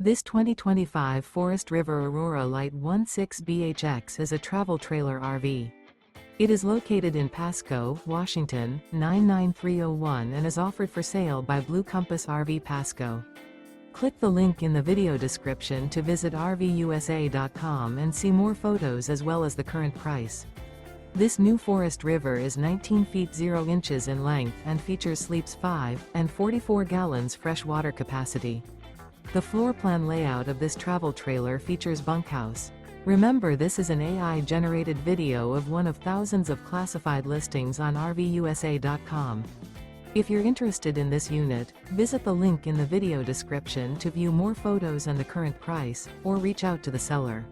This 2025 Forest River Aurora Light 16BHX is a travel trailer RV. It is located in Pasco, Washington, 99301 and is offered for sale by Blue Compass RV Pasco. Click the link in the video description to visit RVUSA.com and see more photos as well as the current price. This new Forest River is 19 feet 0 inches in length and features sleeps 5 and 44 gallons fresh water capacity. The floor plan layout of this travel trailer features bunkhouse. Remember, this is an AI-generated video of one of thousands of classified listings on RVUSA.com. If you're interested in this unit, visit the link in the video description to view more photos and the current price, or reach out to the seller.